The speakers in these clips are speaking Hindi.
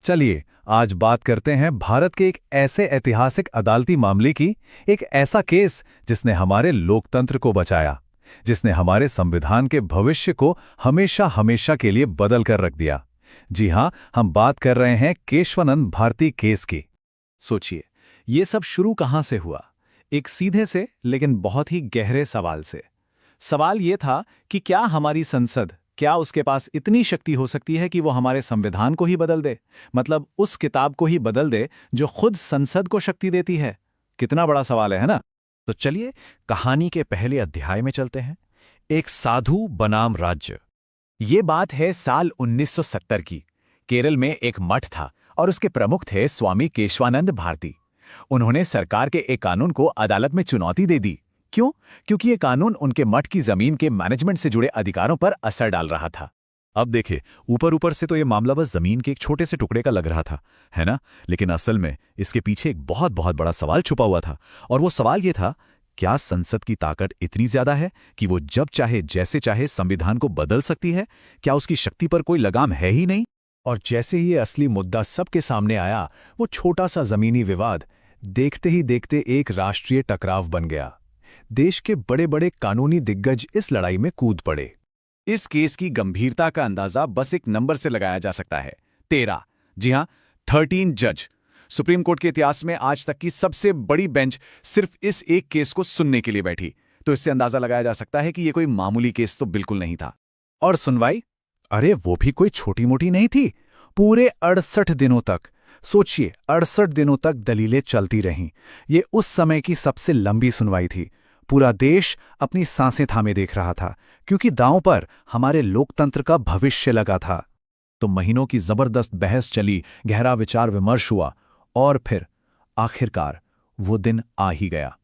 चलिए आज बात करते हैं भारत के एक ऐसे ऐतिहासिक अदालती मामले की, एक ऐसा केस जिसने हमारे लोकतंत्र को बचाया, जिसने हमारे संविधान के भविष्य को हमेशा हमेशा के लिए बदल कर रख दिया। जी हां, हम बात कर रहे हैं केशवानंद भारती केस की। सोचिए, ये सब शुरू कहां से हुआ? एक सीधे से लेकिन बहुत ही गहरे सवाल से। सवाल ये था कि क्या हमारी संसद, क्या उसके पास इतनी शक्ति हो सकती है कि वो हमारे संविधान को ही बदल दे? मतलब उस किताब को ही बदल दे जो खुद संसद को शक्ति देती है। कितना बड़ा सवाल है ना? तो चलिए कहानी के पहले अध्याय में चलते हैं। एक साधु बनाम राज्य। ये बात है साल 1970 की। केरल में एक मठ था और उसके प्रमुख थे स्वामी केशवानंद भारती। उन्होंने सरकार के एक कानून को अदालत में चुनौती दे दी। क्यों? क्योंकि ये कानून उनके मठ की जमीन के मैनेजमेंट से जुड़े अधिकारों पर असर डाल रहा था। अब देखे, ऊपर ऊपर से तो ये मामला बस जमीन के एक छोटे से टुकड़े का लग रहा था, है ना? लेकिन असल में इसके पीछे एक बहुत बहुत बड़ा सवाल छुपा हुआ था। और वो सवाल ये था, क्या संसद की ताकत इतनी ज्यादा है कि वो जब चाहे जैसे चाहे संविधान को बदल सकती है? क्या उसकी शक्ति पर कोई लगाम है ही नहीं? और जैसे ही ये असली मुद्दा सबके सामने आया, वो छोटा सा जमीनी विवाद देखते ही देखते एक राष्ट्रीय टकराव बन गया। देश के बड़े बड़े कानूनी दिग्गज इस लड़ाई में कूद पड़े। इस केस की गंभीरता का अंदाजा बस एक नंबर से लगाया जा सकता है, 13। जी हां, 13 जज। सुप्रीम कोर्ट के इतिहास में आज तक की सबसे बड़ी बेंच सिर्फ इस एक केस को सुनने के लिए बैठी। तो इससे अंदाजा लगाया जा सकता है कि यह कोई मामूली केस तो बिल्कुल नहीं था। और सुनवाई, अरे वो भी कोई छोटी मोटी नहीं थी। पूरे 68 दिनों तक। सोचिए, 68 दिनों तक दलीलें चलती रहीं। ये उस समय की सबसे लंबी सुनवाई थी। पूरा देश अपनी सांसें थामे देख रहा था, क्योंकि दांव पर हमारे लोकतंत्र का भविष्य लगा था। तो महीनों की जबरदस्त बहस चली, गहरा विचार विमर्श हुआ, और फिर आखिरकार वो दिन आ ही गया।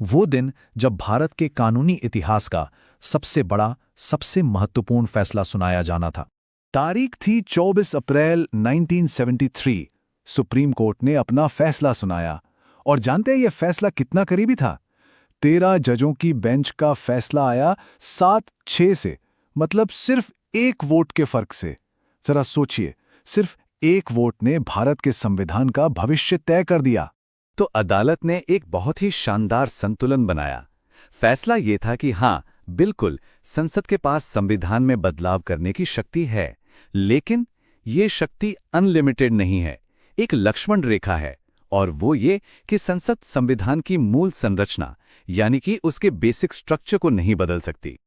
वो दिन जब भारत के कानूनी इतिहास का सबसे बड़ा, सबसे महत्वपूर्ण फैसला सुनाया जाना था। तारीख थी 24 अप्रैल 1973। सुप्रीम कोर्ट ने अपना फैसला सुनाया। और जानते हैं ये फैसला कितना करीबी था? 13 जजों की बेंच का फैसला आया 7-6 से, मतलब सिर्फ एक वोट के फर्क से। जरा सोचिए, सिर्फ एक वोट ने भारत के संविधान का भविष्य तय कर दिया। तो अदालत ने एक बहुत ही शानदार संतुलन बनाया। फैसला ये था कि हाँ, बिल्कुल, संसद के पास संविधान में बदलाव करने की शक्ति है, लेकिन ये शक्ति अनलिमिटेड नहीं है। एक लक्ष्मण रेखा है, और वो ये कि संसद संविधान की मूल संरचना, यानी कि उसके बेसिक स्ट्रक्चर को नहीं बदल सकती।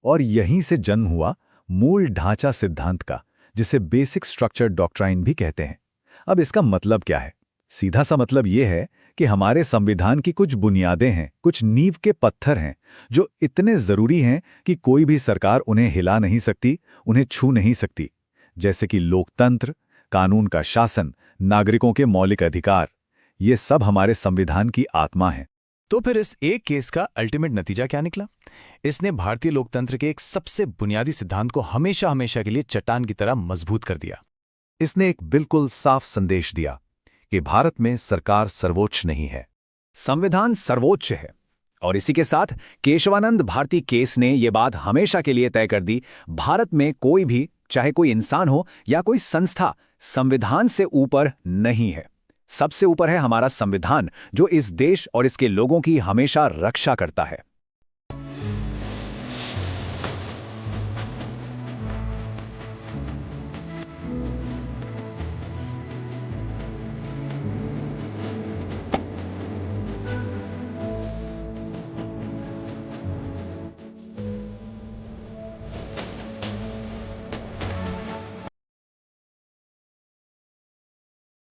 और यहीं से जन्म हुआ मूल ढांचा सिद्धांत का, जिसे बेसिक स्ट्रक्चर डॉक्ट्राइन भी कहते हैं। अब इसका मतलब क्या है? सीधा सा मतलब ये है कि हमारे संविधान की कुछ बुनियादें हैं, कुछ नींव के पत्थर हैं, जो इतने जरूरी हैं कि कोई भी सरकार उन्हें हिला नहीं सकती, उन्हें छू नहीं सकती। जैसे कि लोकतंत्र, कानून का शासन, नागरिकों के मौलिक अधिकार, ये सब हमारे संविधान की आत्मा है। तो फिर इस एक केस का अल्टीमेट नतीजा क्या निकला? इसने भारतीय लोकतंत्र के एक सबसे बुनियादी सिद्धांत को हमेशा हमेशा के लिए चट्टान की तरह मजबूत कर दिया। इसने एक बिल्कुल साफ संदेश दिया कि भारत में सरकार सर्वोच्च नहीं है, संविधान सर्वोच्च है। और इसी के साथ केशवानंद भारती केस ने यह बात हमेशा के लिए तय कर दी, भारत में कोई भी, चाहे कोई इंसान हो या कोई संस्था, संविधान से ऊपर नहीं है। सबसे ऊपर है हमारा संविधान, जो इस देश और इसके लोगों की हमेशा रक्षा करता है।